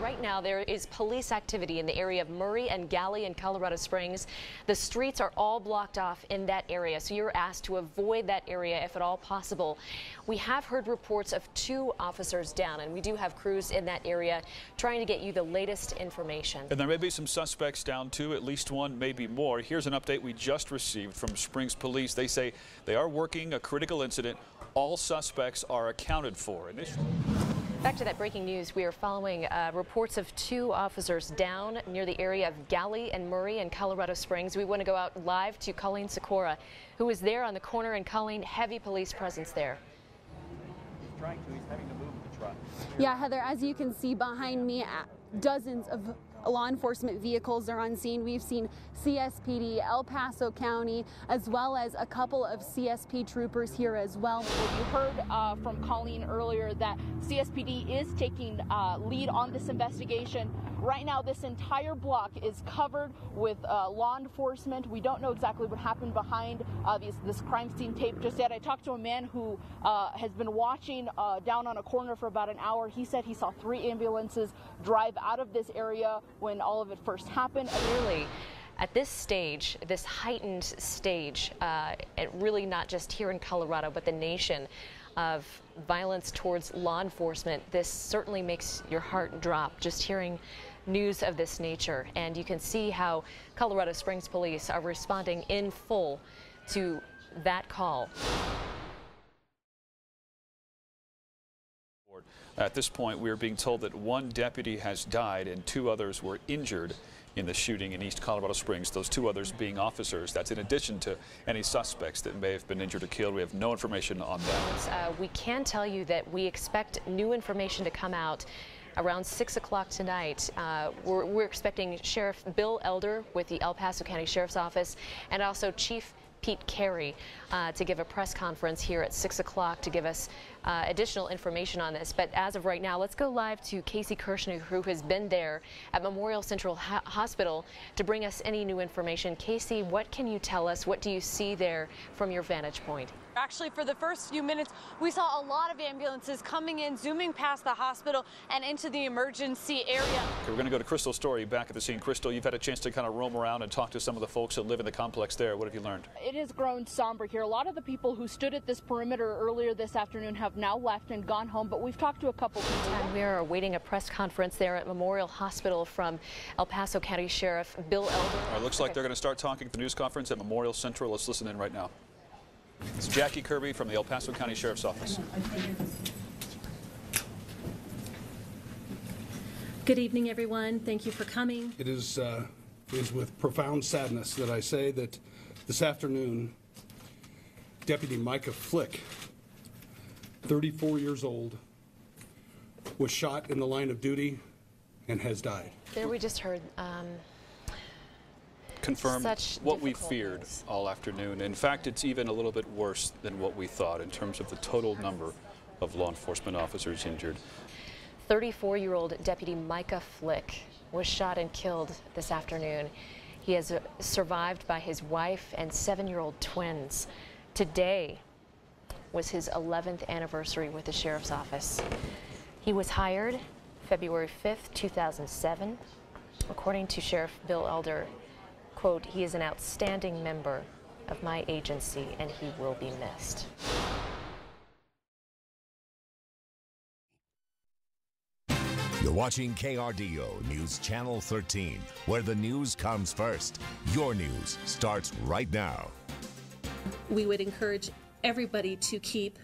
Right now, there is police activity in the area of Murray and Galley in Colorado Springs. The streets are all blocked off in that area, so you're asked to avoid that area if at all possible. We have heard reports of 2 officers down, and we do have crews in that area trying to get you the latest information. And there may be some suspects down too, at least one, maybe more. Here's an update we just received from Springs Police. They say they are working a critical incident. All suspects are accounted for. Back to that breaking news, we are following reports of 2 officers down near the area of Galley and Murray in Colorado Springs. We want to go out live to Colleen Sikora, who is there on the corner. And Colleen, heavy police presence there. He's having to move the truck. Yeah, Heather, as you can see behind me, dozens of law enforcement vehicles are on scene. We've seen CSPD, El Paso County, as well as a couple of CSP troopers here as well. You heard from Colleen earlier that CSPD is taking lead on this investigation. Right now, this entire block is covered with law enforcement. We don't know exactly what happened behind this crime scene tape just yet. I talked to a man who has been watching down on a corner for about an hour. He said he saw 3 ambulances drive out of this area when all of it first happened. Really, at this stage, this heightened stage, really not just here in Colorado, but the nation, of violence towards law enforcement, this certainly makes your heart drop just hearing news of this nature. And you can see how Colorado Springs Police are responding in full to that call. At this point, we are being told that 1 deputy has died and 2 others were injured in the shooting in East Colorado Springs, those 2 others being officers. That's in addition to any suspects that may have been injured or killed. We have no information on that. We can tell you that we expect new information to come out around 6 o'clock tonight. We're expecting Sheriff Bill Elder with the El Paso County Sheriff's Office and also Chief Pete Carey to give a press conference here at 6 o'clock to give us additional information on this. But as of right now, let's go live to Casey Kirshner, who has been there at Memorial Central Hospital to bring us any new information. Casey, what can you tell us? What do you see there from your vantage point? Actually, for the first few minutes, we saw a lot of ambulances coming in, zooming past the hospital and into the emergency area. Okay, we're going to go to Crystal Story back at the scene. Crystal, you've had a chance to kind of roam around and talk to some of the folks that live in the complex there. What have you learned? It has grown somber here. A lot of the people who stood at this perimeter earlier this afternoon have now left and gone home, but we've talked to a couple people. And we are awaiting a press conference there at Memorial Hospital from El Paso County Sheriff Bill Elder. All right, looks like they're going to start talking at the news conference at Memorial Central. Let's listen in right now. It's Jackie Kirby from the El Paso County Sheriff's Office. Good evening, everyone. Thank you for coming. It is with profound sadness that I say that this afternoon, Deputy Micah Flick, 34 years old, was shot in the line of duty and has died. There we just heard confirmed what we feared all afternoon. In fact, it's even a little bit worse than what we thought in terms of the total number of law enforcement officers injured. 34-year-old Deputy Micah Flick was shot and killed this afternoon. He is survived by his wife and 7-year-old twins. Today was his 11th anniversary with the Sheriff's Office. He was hired February 5th, 2007. According to Sheriff Bill Elder, quote, "He is an outstanding member of my agency and he will be missed." You're watching KRDO News Channel 13, where the news comes first. Your news starts right now. We would encourage everybody to keep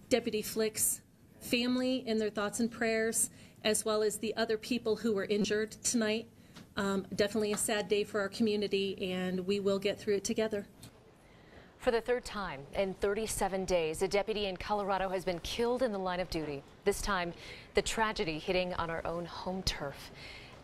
Deputy Flick's family in their thoughts and prayers, as well as the other people who were injured tonight. Definitely a sad day for our community, and we will get through it together. For the 3rd time in 37 days, a deputy in Colorado has been killed in the line of duty. This time, the tragedy hitting on our own home turf.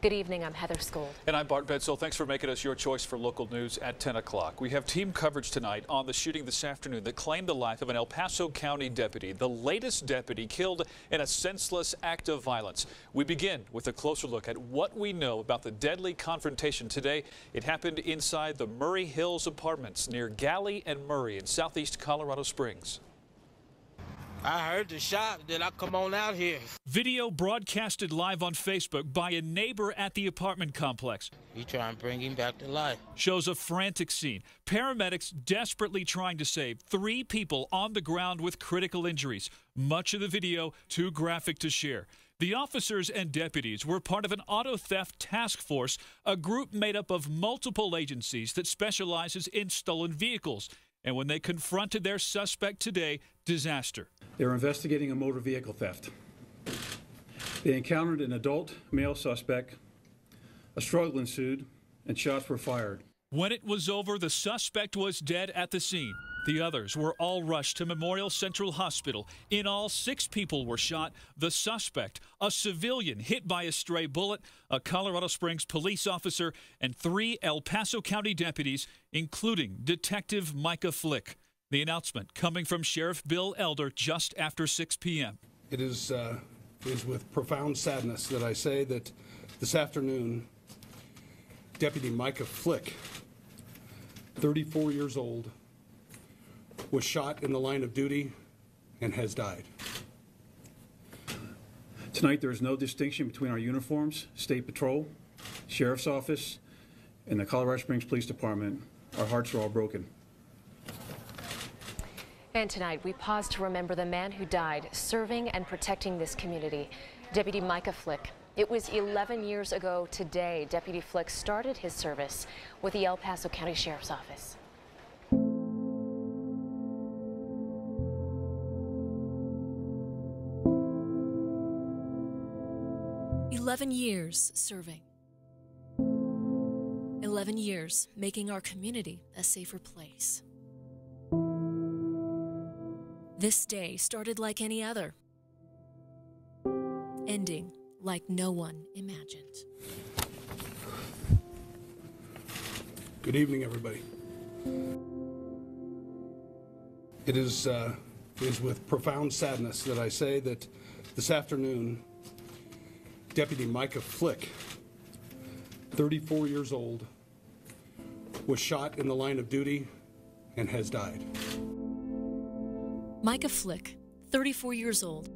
Good evening, I'm Heather Skold. And I'm Bart Bedsole. Thanks for making us your choice for local news at 10 o'clock. We have team coverage tonight on the shooting this afternoon that claimed the life of an El Paso County deputy, the latest deputy killed in a senseless act of violence. We begin with a closer look at what we know about the deadly confrontation today. It happened inside the Murray Hills Apartments near Galley and Murray in southeast Colorado Springs. I heard the shot, then I come on out here. Video broadcasted live on Facebook by a neighbor at the apartment complex. You try and bring him back to life. Shows a frantic scene. Paramedics desperately trying to save 3 people on the ground with critical injuries. Much of the video too graphic to share. The officers and deputies were part of an auto theft task force, a group made up of multiple agencies that specializes in stolen vehicles. And when they confronted their suspect today, disaster. They were investigating a motor vehicle theft. They encountered an adult male suspect. A struggle ensued, and shots were fired. When it was over, the suspect was dead at the scene. The others were all rushed to Memorial Central Hospital. In all, 6 people were shot. The suspect, a civilian hit by a stray bullet, a Colorado Springs police officer, and 3 El Paso County deputies, including Detective Micah Flick. The announcement coming from Sheriff Bill Elder just after 6 p.m. It is with profound sadness that I say that this afternoon, Deputy Micah Flick, 34 years old, was shot in the line of duty and has died. Tonight, there is no distinction between our uniforms, State Patrol, Sheriff's Office, and the Colorado Springs Police Department. Our hearts are all broken. And tonight, we pause to remember the man who died serving and protecting this community, Deputy Micah Flick. It was 11 years ago today, Deputy Flick started his service with the El Paso County Sheriff's Office. 11 years serving. 11 years making our community a safer place. This day started like any other, ending like no one imagined. Good evening, everybody. It is with profound sadness that I say that this afternoon, Deputy Micah Flick, 34 years old, was shot in the line of duty and has died. Micah Flick, 34 years old.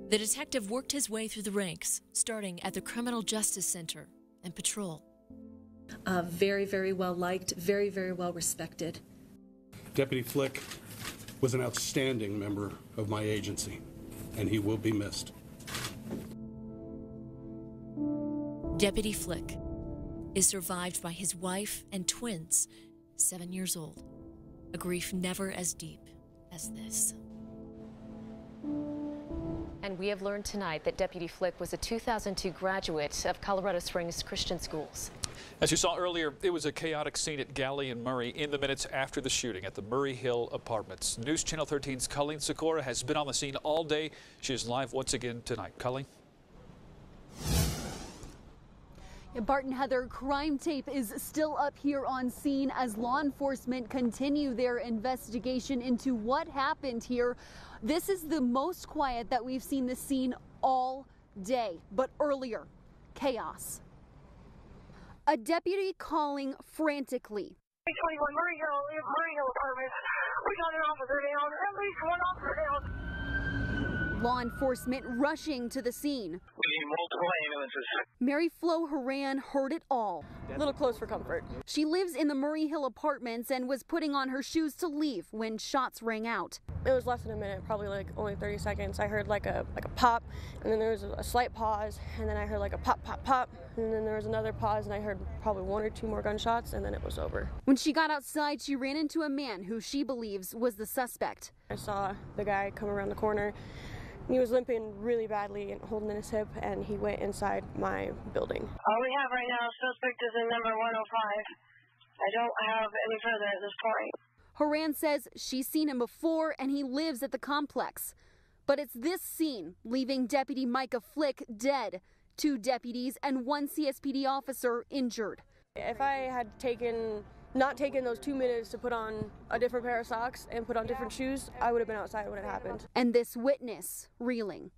The detective worked his way through the ranks, starting at the Criminal Justice Center and Patrol. Very, very well liked, very, very well respected. Deputy Flick was an outstanding member of my agency, and he will be missed. Deputy Flick is survived by his wife and twins, 7 years old. A grief never as deep as this. And we have learned tonight that Deputy Flick was a 2002 graduate of Colorado Springs Christian Schools. As you saw earlier, it was a chaotic scene at Galley and Murray in the minutes after the shooting at the Murray Hill Apartments. News Channel 13's Colleen Sikora has been on the scene all day. She is live once again tonight. Colleen? Bart and Heather, crime tape is still up here on scene as law enforcement continue their investigation into what happened here. This is the most quiet that we've seen the scene all day, but earlier, chaos. A deputy calling frantically. 21 Murray Hill Apartments. We got an officer down, at least one officer down. Law enforcement rushing to the scene. We need multiple ambulances. Mary Flo Horan heard it all. A little close for comfort. She lives in the Murray Hill Apartments and was putting on her shoes to leave when shots rang out. It was less than a minute, probably like only 30 seconds. I heard like a pop, and then there was a slight pause, and then I heard like a pop, pop, pop, and then there was another pause, and I heard probably 1 or 2 more gunshots, and then it was over. When she got outside, she ran into a man who she believes was the suspect. I saw the guy come around the corner. He was limping really badly and holding in his hip, and he went inside my building. All we have right now, suspect is in number 105. I don't have any further at this point. Horan says she's seen him before and he lives at the complex. But it's this scene leaving Deputy Micah Flick dead, 2 deputies and 1 CSPD officer injured. If I had not taken those 2 minutes to put on a different pair of socks and put on different shoes, I would have been outside when it happened. And this witness reeling.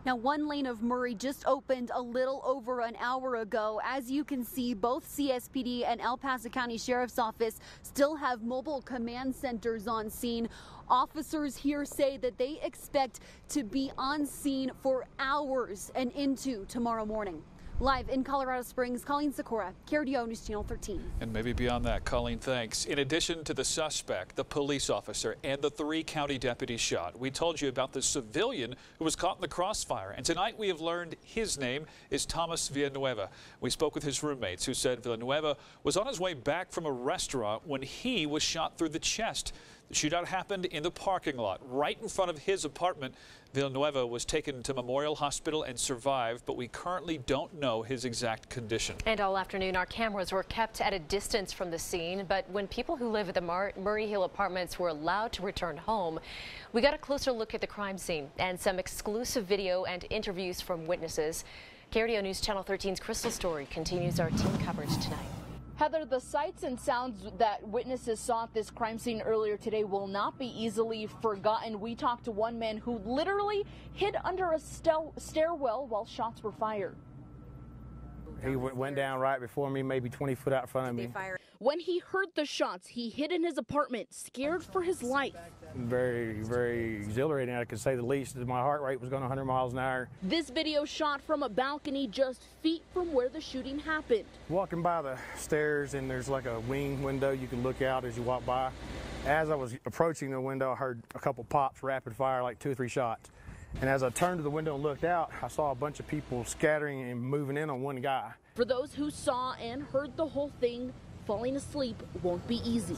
Now, one lane of Murray just opened a little over an hour ago. As you can see, both CSPD and El Paso County Sheriff's Office still have mobile command centers on scene. Officers here say that they expect to be on scene for hours and into tomorrow morning. Live in Colorado Springs, Colleen Sikora, KRDO News Channel 13. And maybe beyond that, Colleen, thanks. In addition to the suspect, the police officer, and the 3 county deputies shot, we told you about the civilian who was caught in the crossfire. And tonight we have learned his name is Thomas Villanueva. We spoke with his roommates who said Villanueva was on his way back from a restaurant when he was shot through the chest. The shootout happened in the parking lot right in front of his apartment. Villanueva was taken to Memorial Hospital and survived, but we currently don't know his exact condition. And all afternoon, our cameras were kept at a distance from the scene, but when people who live at the Murray Hill apartments were allowed to return home, we got a closer look at the crime scene and some exclusive video and interviews from witnesses. KRDO News Channel 13's Crystal Story continues our team coverage tonight. Heather, the sights and sounds that witnesses saw at this crime scene earlier today will not be easily forgotten. We talked to one man who literally hid under a stairwell while shots were fired. He went down right before me, maybe 20 foot out in front of me. When he heard the shots, he hid in his apartment, scared for his life. Very, very exhilarating, I could say the least. My heart rate was going 100 miles an hour. This video shot from a balcony just feet from where the shooting happened. Walking by the stairs, and there's like a wing window you can look out as you walk by. As I was approaching the window, I heard a couple pops, rapid fire, like 2 or 3 shots. And as I turned to the window and looked out, I saw a bunch of people scattering and moving in on one guy. For those who saw and heard the whole thing, falling asleep won't be easy.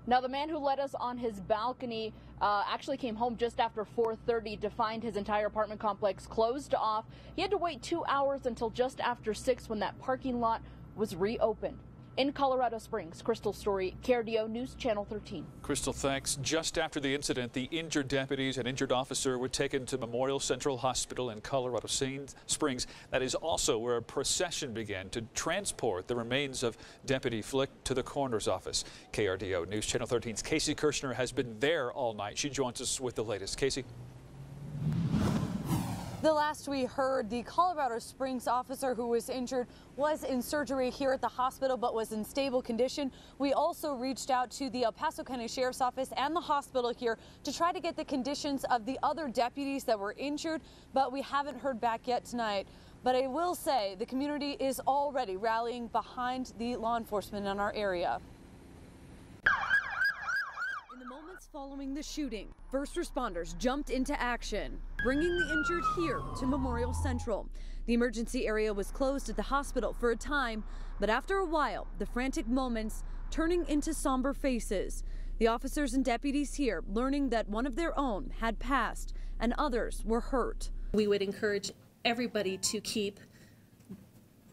Now, the man who led us on his balcony actually came home just after 4:30 to find his entire apartment complex closed off. He had to wait 2 hours until just after 6 when that parking lot was reopened. In Colorado Springs, Crystal Story, KRDO News Channel 13. Crystal, thanks. Just after the incident, the injured deputies and injured officer were taken to Memorial Central Hospital in Colorado Springs. That is also where a procession began to transport the remains of Deputy Flick to the coroner's office. KRDO News Channel 13's Casey Kirshner has been there all night. She joins us with the latest. Casey. The last we heard, the Colorado Springs officer who was injured was in surgery here at the hospital but was in stable condition. We also reached out to the El Paso County Sheriff's Office and the hospital here to try to get the conditions of the other deputies that were injured, but we haven't heard back yet tonight. But I will say the community is already rallying behind the law enforcement in our area. Moments following the shooting, first responders jumped into action, bringing the injured here to Memorial Central. The emergency area was closed at the hospital for a time, but after a while, the frantic moments turning into somber faces. The officers and deputies here learning that one of their own had passed and others were hurt. We would encourage everybody to keep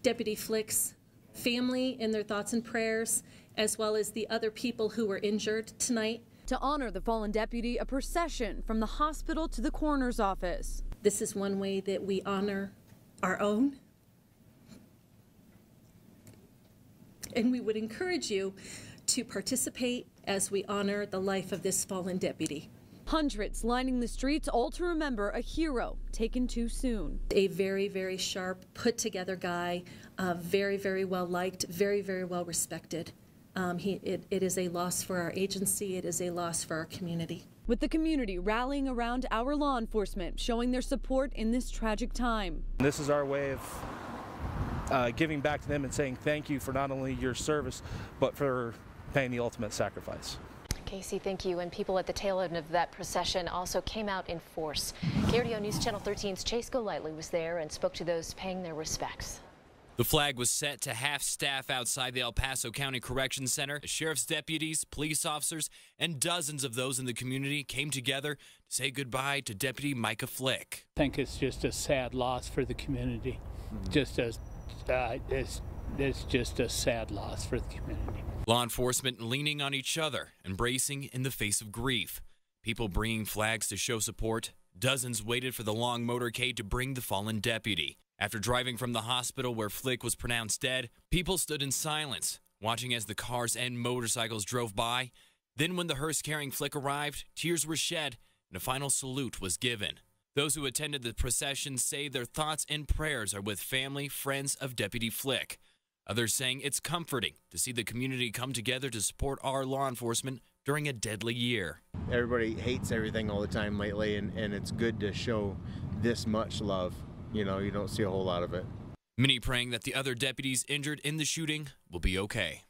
Deputy Flick's family in their thoughts and prayers, as well as the other people who were injured tonight. To honor the fallen deputy, a procession from the hospital to the coroner's office. This is one way that we honor our own. And we would encourage you to participate as we honor the life of this fallen deputy. Hundreds lining the streets, all to remember a hero taken too soon. A very, very sharp, put together guy, very, very well liked, very, very well respected. It is a loss for our agency. It is a loss for our community. With the community rallying around our law enforcement, showing their support in this tragic time. This is our way of giving back to them and saying thank you for not only your service, but for paying the ultimate sacrifice. Casey, thank you. And people at the tail end of that procession also came out in force. KRDO News Channel 13's Chase Golightly was there and spoke to those paying their respects. The flag was set to half staff outside the El Paso County Corrections Center. Sheriff's deputies, police officers, and dozens of those in the community came together to say goodbye to Deputy Micah Flick. I think it's just a sad loss for the community. It's just a sad loss for the community. Law enforcement leaning on each other, embracing in the face of grief. People bringing flags to show support. Dozens waited for the long motorcade to bring the fallen deputy. After driving from the hospital where Flick was pronounced dead, people stood in silence, watching as the cars and motorcycles drove by. Then when the hearse carrying Flick arrived, tears were shed and a final salute was given. Those who attended the procession say their thoughts and prayers are with family, friends of Deputy Flick. Others saying it's comforting to see the community come together to support our law enforcement during a deadly year. Everybody hates everything all the time lately, and it's good to show this much love. You know, you don't see a whole lot of it. Many praying that the other deputies injured in the shooting will be okay.